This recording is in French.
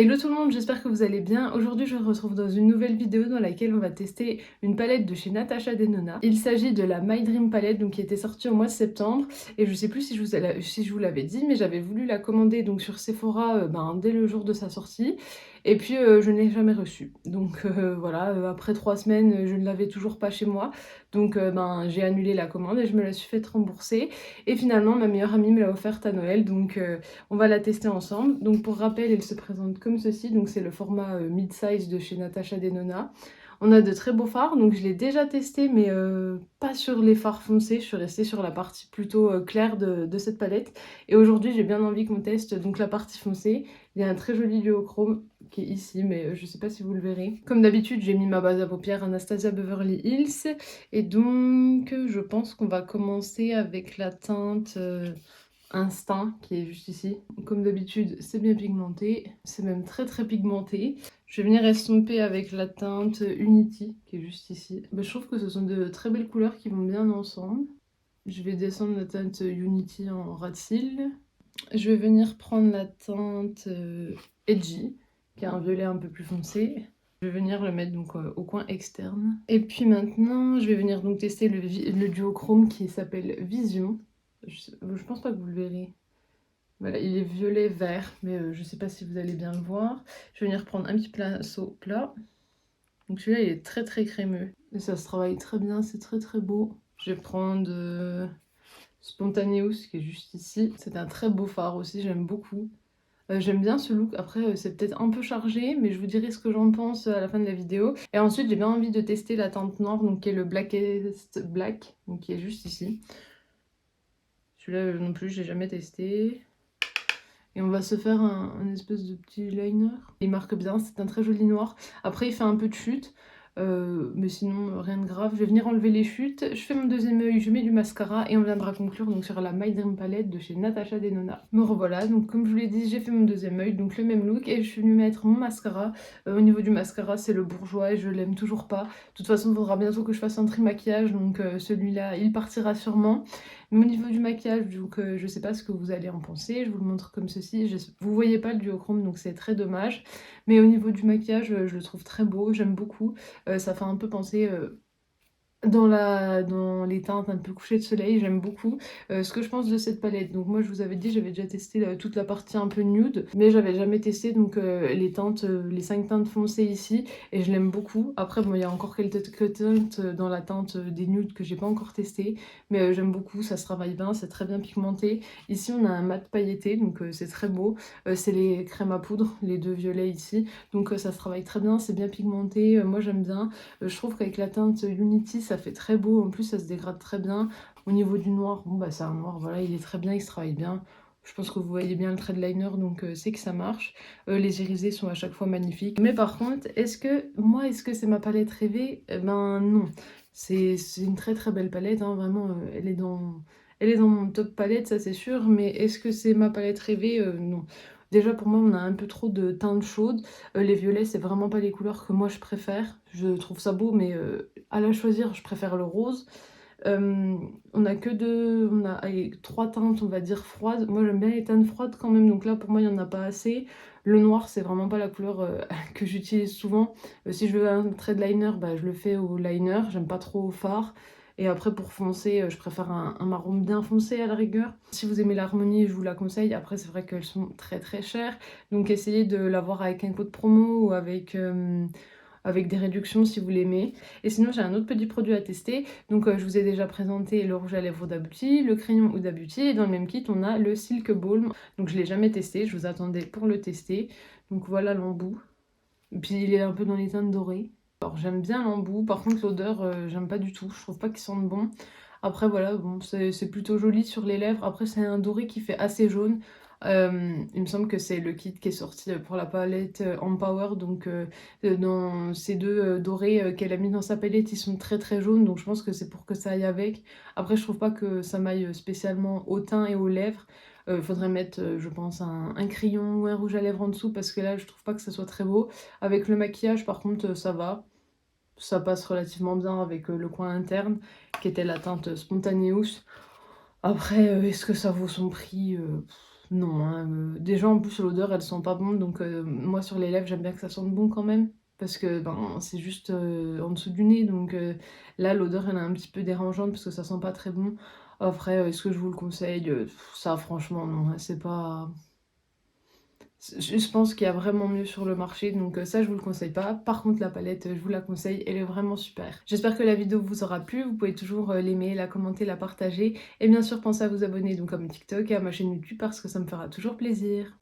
Hello tout le monde, j'espère que vous allez bien. Aujourd'hui, je vous retrouve dans une nouvelle vidéo dans laquelle on va tester une palette de chez Natasha Denona. Il s'agit de la My Dream Palette, donc qui était sortie au mois de septembre. Et je sais plus si je vous l'avais dit, mais j'avais voulu la commander donc sur Sephora dès le jour de sa sortie. Et puis je ne l'ai jamais reçue. Donc voilà, après 3 semaines, je ne l'avais toujours pas chez moi. Donc j'ai annulé la commande et je me la suis fait rembourser. Et finalement, ma meilleure amie me l'a offerte à Noël. Donc on va la tester ensemble. Donc pour rappel, elle se présente comme ceci. Donc c'est le format mid-size de chez Natasha Denona. On a de très beaux fards, donc je l'ai déjà testé, mais pas sur les fards foncés. Je suis restée sur la partie plutôt claire de cette palette. Et aujourd'hui, j'ai bien envie qu'on teste donc la partie foncée. Il y a un très joli duochrome qui est ici, mais je sais pas si vous le verrez. Comme d'habitude, j'ai mis ma base à paupières Anastasia Beverly Hills. Et donc, je pense qu'on va commencer avec la teinte Instinct qui est juste ici. Comme d'habitude, c'est bien pigmenté, c'est même très très pigmenté. Je vais venir estomper avec la teinte Unity qui est juste ici. Je trouve que ce sont de très belles couleurs qui vont bien ensemble. Je vais descendre la teinte Unity en ras de cils. Je vais venir prendre la teinte Edgy qui est un violet un peu plus foncé. Je vais venir le mettre donc au coin externe. Et puis maintenant, je vais venir donc tester le duochrome qui s'appelle Vision. Je pense pas que vous le verrez. Voilà, il est violet-vert, mais je sais pas si vous allez bien le voir. Je vais venir prendre un petit pinceau plat. Donc celui-là, il est très très crémeux. Et ça se travaille très bien, c'est très très beau. Je vais prendre Spontaneous qui est juste ici. C'est un très beau fard aussi, j'aime beaucoup. J'aime bien ce look, après c'est peut-être un peu chargé, mais je vous dirai ce que j'en pense à la fin de la vidéo. Et ensuite j'ai bien envie de tester la teinte noire, donc qui est le Blackest Black, donc qui est juste ici. Celui-là non plus, j'ai jamais testé. Et on va se faire un espèce de petit liner. Il marque bien, c'est un très joli noir. Après, il fait un peu de chute, mais sinon, rien de grave. Je vais venir enlever les chutes. Je fais mon deuxième œil, je mets du mascara et on viendra conclure donc sur la My Dream Palette de chez Natasha Denona. Me revoilà, donc comme je vous l'ai dit, j'ai fait mon deuxième œil, donc le même look, et je suis venue mettre mon mascara. Au niveau du mascara, c'est le Bourjois et je l'aime toujours pas. De toute façon, il faudra bientôt que je fasse un tri-maquillage, donc celui-là, il partira sûrement. Mais au niveau du maquillage, donc je sais pas ce que vous allez en penser, je vous le montre comme ceci. Vous voyez pas le duochrome, donc c'est très dommage. Mais au niveau du maquillage, je le trouve très beau, j'aime beaucoup. Ça fait un peu penser dans les teintes un peu couchées de soleil, j'aime beaucoup ce que je pense de cette palette. Donc moi je vous avais dit, j'avais déjà testé toute la partie un peu nude, mais j'avais jamais testé donc les teintes, les 5 teintes foncées ici, et je l'aime beaucoup. Après bon, il y a encore quelques teintes dans la teinte des nudes que j'ai pas encore testé, mais j'aime beaucoup, ça se travaille bien, c'est très bien pigmenté. Ici on a un mat pailleté, donc c'est très beau. C'est les crèmes à poudre, les deux violets ici, donc ça se travaille très bien, c'est bien pigmenté, moi j'aime bien. Je trouve qu'avec la teinte Unity, ça fait très beau. En plus, ça se dégrade très bien. Au niveau du noir, bon, c'est un noir, voilà, il est très bien, il se travaille bien. Je pense que vous voyez bien le trait de liner, donc c'est que ça marche. Les irisés sont à chaque fois magnifiques. Mais par contre, est-ce que c'est ma palette rêvée? Eh ben non. C'est une très très belle palette, hein, vraiment, elle est dans mon top palette, ça c'est sûr. Mais est-ce que c'est ma palette rêvée? Non. Déjà pour moi, on a un peu trop de teintes chaudes. Les violets, c'est vraiment pas les couleurs que moi je préfère. Je trouve ça beau, mais à la choisir, je préfère le rose. On a allez, 3 teintes, on va dire, froides. Moi, j'aime bien les teintes froides quand même, donc là, pour moi, il n'y en a pas assez. Le noir, c'est vraiment pas la couleur que j'utilise souvent. Si je veux un trait de liner, je le fais au liner. J'aime pas trop au fard. Et après, pour foncer, je préfère un marron bien foncé à la rigueur. Si vous aimez l'harmonie, je vous la conseille. Après, c'est vrai qu'elles sont très très chères. Donc, essayez de l'avoir avec un code promo ou avec des réductions si vous l'aimez. Et sinon, j'ai un autre petit produit à tester. Donc, je vous ai déjà présenté le rouge à lèvres Huda Beauty, le crayon Huda Beauty. Et dans le même kit, on a le Silk Balm. Donc, je ne l'ai jamais testé. Je vous attendais pour le tester. Donc, voilà l'embout. Et puis, il est un peu dans les teintes dorées. Alors, j'aime bien l'embout. Par contre, l'odeur, j'aime pas du tout. Je trouve pas qu'il sente bon. Après, voilà, bon, c'est plutôt joli sur les lèvres. Après, c'est un doré qui fait assez jaune. Il me semble que c'est le kit qui est sorti pour la palette Empower. Donc, dans ces deux dorés qu'elle a mis dans sa palette, ils sont très très jaunes. Donc, je pense que c'est pour que ça aille avec. Après, je trouve pas que ça m'aille spécialement au teint et aux lèvres. Il faudrait mettre, je pense, un crayon ou un rouge à lèvres en dessous parce que là, je trouve pas que ça soit très beau. Avec le maquillage, par contre, ça va. Ça passe relativement bien avec le coin interne, qui était la teinte Spontaneous. Après, est-ce que ça vaut son prix? Non, hein, déjà en plus l'odeur elle sent pas bon donc moi sur les lèvres j'aime bien que ça sente bon quand même. Parce que, ben, c'est juste, en dessous du nez donc là l'odeur elle est un petit peu dérangeante parce que ça sent pas très bon. Après, est-ce que je vous le conseille? Ça franchement non, hein, c'est pas je pense qu'il y a vraiment mieux sur le marché donc ça je vous le conseille pas. Par contre la palette, je vous la conseille, elle est vraiment super. J'espère que la vidéo vous aura plu, vous pouvez toujours, l'aimer, la commenter, la partager et bien sûr pensez à vous abonner donc à mon TikTok et à ma chaîne YouTube parce que ça me fera toujours plaisir.